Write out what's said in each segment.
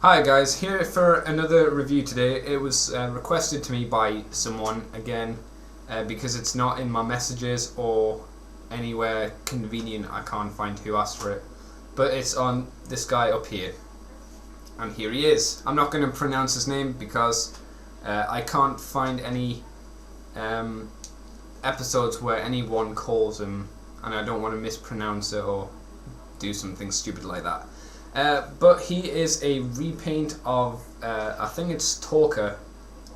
Hi guys, here for another review today. It was requested to me by someone again because it's not in my messages or anywhere convenient. I can't find who asked for it, but it's on this guy up here, and here he is. I'm not going to pronounce his name because I can't find any episodes where anyone calls him, and I don't want to mispronounce it or do something stupid like that. But he is a repaint of, I think it's Talker,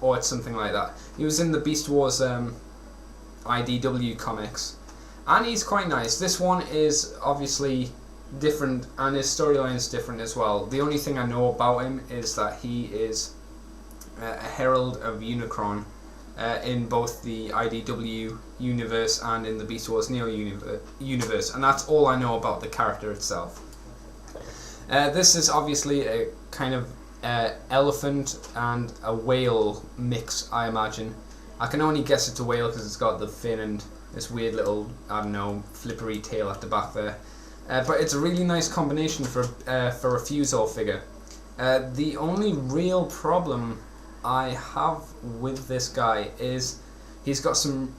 or it's something like that. He was in the Beast Wars IDW comics, and he's quite nice. This one is obviously different, and his storyline is different as well. The only thing I know about him is that he is a herald of Unicron in both the IDW universe and in the Beast Wars Neo universe, and that's all I know about the character itself. This is obviously a kind of elephant and a whale mix, I imagine. I can only guess it's a whale because it's got the fin and this weird little, I don't know, flippery tail at the back there. But it's a really nice combination for a Fusel figure. The only real problem I have with this guy is he's got some,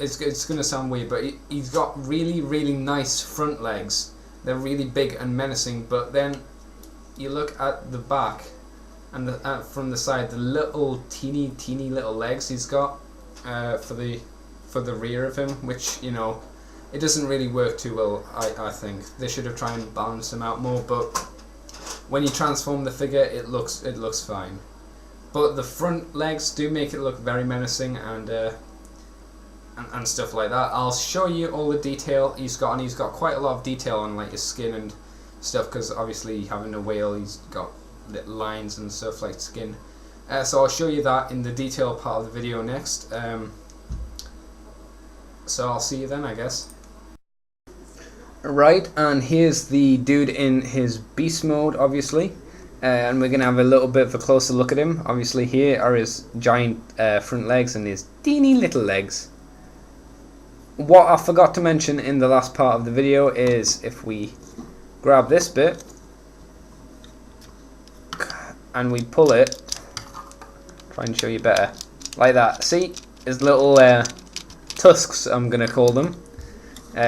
it's going to sound weird, but he's got really nice front legs. They're really big and menacing, but then you look at the back and from the side, the little teeny little legs he's got for the rear of him, which, you know, it doesn't really work too well. I think they should have tried and balanced him out more, but when you transform the figure, it looks fine. But the front legs do make it look very menacing and stuff like that. I'll show you all the detail he's got, and he's got quite a lot of detail on like his skin and stuff, because obviously having a whale, he's got little lines and stuff like skin. So I'll show you that in the detail part of the video next. So I'll see you then, I guess. Right, and here's the dude in his beast mode, obviously. And we're going to have a little bit of a closer look at him. Obviously here are his giant front legs and his teeny little legs. What I forgot to mention in the last part of the video is if we grab this bit and we pull it, try and show you better, like that. See, his little tusks, I'm going to call them,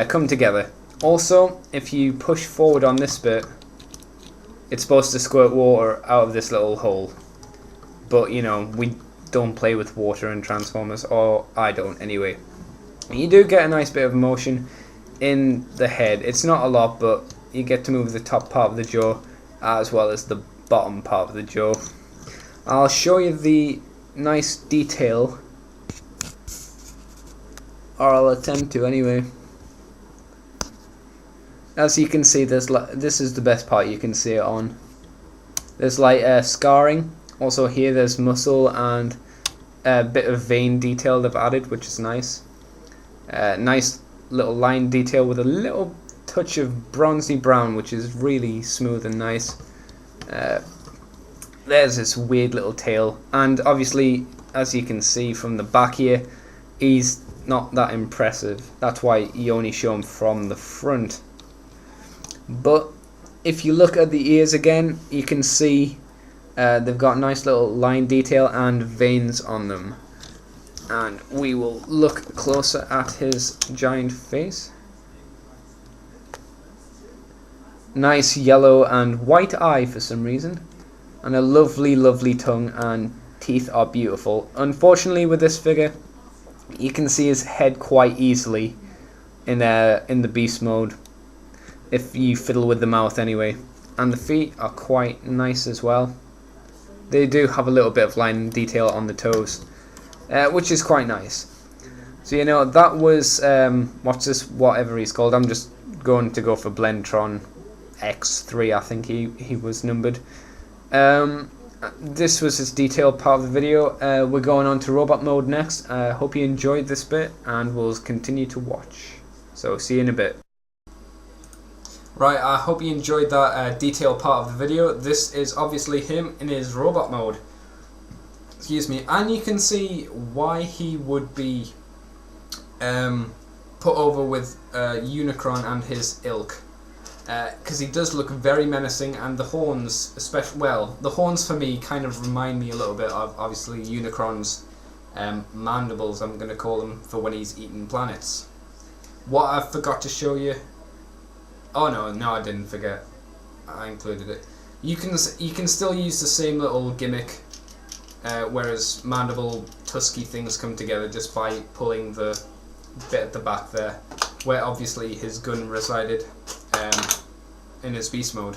come together. Also, if you push forward on this bit, it's supposed to squirt water out of this little hole. But, you know, we don't play with water in Transformers, or I don't anyway. You do get a nice bit of motion in the head. It's not a lot, but you get to move the top part of the jaw as well as the bottom part of the jaw. I'll show you the nice detail, or I'll attempt to anyway. As you can see, this is the best part you can see it on. There's like scarring. Also here there's muscle and a bit of vein detail they've added, which is nice. Nice little line detail with a little touch of bronzy brown, which is really smooth and nice. There's this weird little tail, and obviously, as you can see from the back here, he's not that impressive. That's why you only show him from the front. But if you look at the ears again, you can see they've got nice little line detail and veins on them. And we will look closer at his giant face. Nice yellow and white eye for some reason. And a lovely tongue, and teeth are beautiful. Unfortunately with this figure, you can see his head quite easily in the beast mode, if you fiddle with the mouth anyway. And the feet are quite nice as well. They do have a little bit of line detail on the toes. Which is quite nice. So, you know, that was what's this, whatever he's called. I'm just going to go for Blendtron X3, I think he was numbered. This was his detailed part of the video. We're going on to robot mode next. Hope you enjoyed this bit, and we'll continue to watch. So see you in a bit. Right, I hope you enjoyed that detailed part of the video. This is obviously him in his robot mode. Excuse me, and you can see why he would be put over with Unicron and his ilk. because he does look very menacing, and the horns, especially, well, the horns for me kind of remind me a little bit of, obviously, Unicron's mandibles, I'm going to call them, for when he's eating planets. What I forgot to show you, oh no, I didn't forget, I included it. You can still use the same little gimmick, whereas mandible tusky things come together just by pulling the bit at the back there, where obviously his gun resided in his beast mode.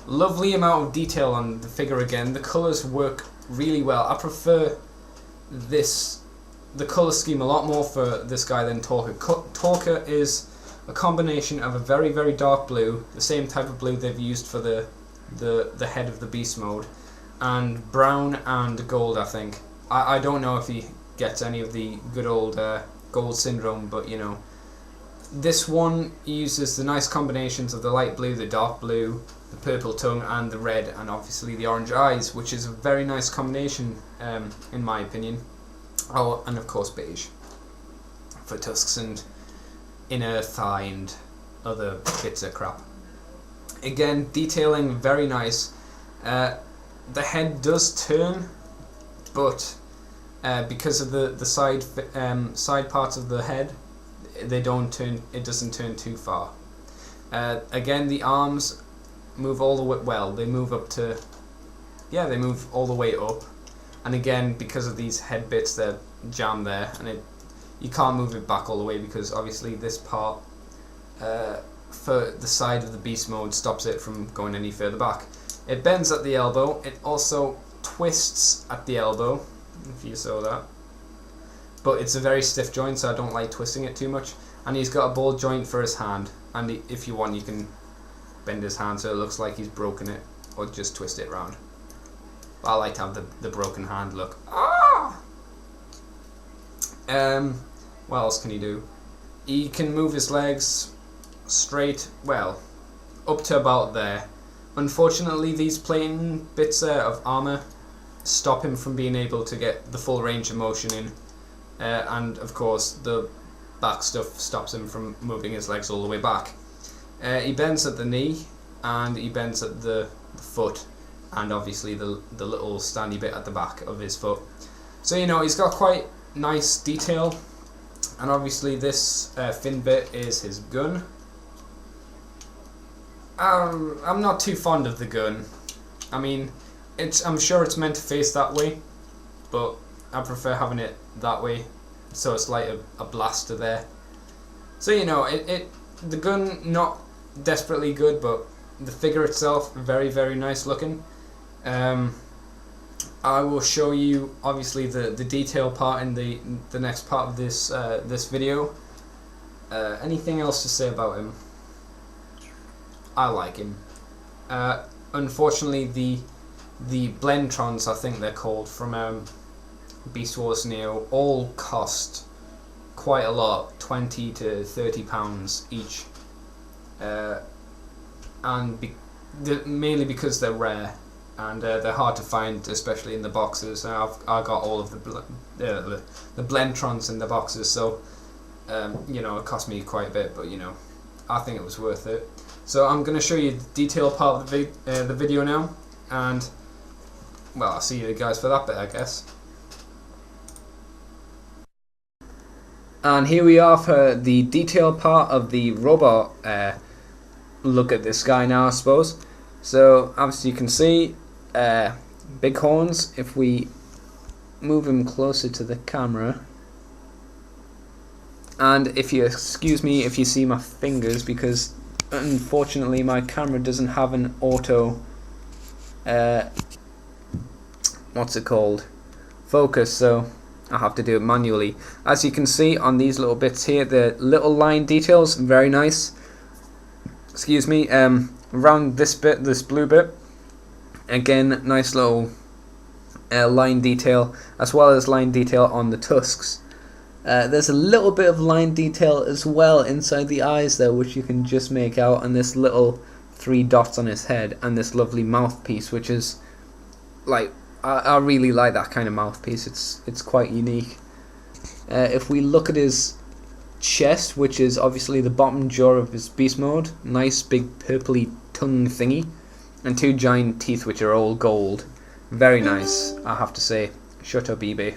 Lovely amount of detail on the figure again. The colours work really well. I prefer the colour scheme a lot more for this guy than Torka. Torka is a combination of a very, very dark blue, the same type of blue they've used for the head of the beast mode, and brown and gold, I think. I don't know if he gets any of the good old gold syndrome, but you know, this one uses the nice combinations of the light blue, the dark blue, the purple tongue, and the red, and obviously the orange eyes, which is a very nice combination in my opinion. Oh, and of course beige for tusks and inner thigh and other bits of crap. Again, detailing very nice. The head does turn, but because of the side parts of the head, they don't turn. It doesn't turn too far. Again, the arms move all the way. Well, they move up to. Yeah, they move all the way up. And again, because of these head bits, they're jammed there, and you can't move it back all the way because obviously this part for the side of the beast mode stops it from going any further back. It bends at the elbow. It also twists at the elbow, if you saw that. But it's a very stiff joint, so I don't like twisting it too much. And he's got a ball joint for his hand, and if you want, you can bend his hand so it looks like he's broken it, or just twist it round. I like to have the broken hand look. Ah! What else can he do? He can move his legs straight, well, up to about there. Unfortunately, these plain bits of armour stop him from being able to get the full range of motion in. And of course, the back stuff stops him from moving his legs all the way back. He bends at the knee, and he bends at the foot, and obviously the little standy bit at the back of his foot. So you know, he's got quite nice detail, and obviously this fin bit is his gun. I'm not too fond of the gun. I mean, I'm sure it's meant to face that way, but I prefer having it that way, so it's like a blaster there. So you know, the gun not desperately good, but the figure itself very, very nice looking. I will show you obviously the detail part in the next part of this this video. Anything else to say about him? I like him. Unfortunately, the Blentrons, I think they're called, from Beast Wars Neo, all cost quite a lot, £20 to £30 each, and mainly because they're rare and they're hard to find, especially in the boxes. I got all of the Blentrons in the boxes, so you know, it cost me quite a bit, but you know, I think it was worth it. So I'm going to show you the detailed part of the video now, and well, I'll see you guys for that bit, I guess. And here we are for the detailed part of the robot look at this guy now, I suppose. So obviously you can see big horns. If we move him closer to the camera, and if you excuse me if you see my fingers, because unfortunately my camera doesn't have an auto what's it called, focus, so I have to do it manually. As you can see on these little bits here, the little line details, very nice. Excuse me. Around this bit, this blue bit, again, nice little line detail, as well as line detail on the tusks. There's a little bit of line detail as well inside the eyes there, which you can just make out, and this little 3 dots on his head, and this lovely mouthpiece, which is like, I really like that kind of mouthpiece. It's quite unique. If we look at his chest, which is obviously the bottom jaw of his beast mode. Nice big purpley tongue thingy. And 2 giant teeth, which are all gold. Very nice, I have to say. Shut up, eBay.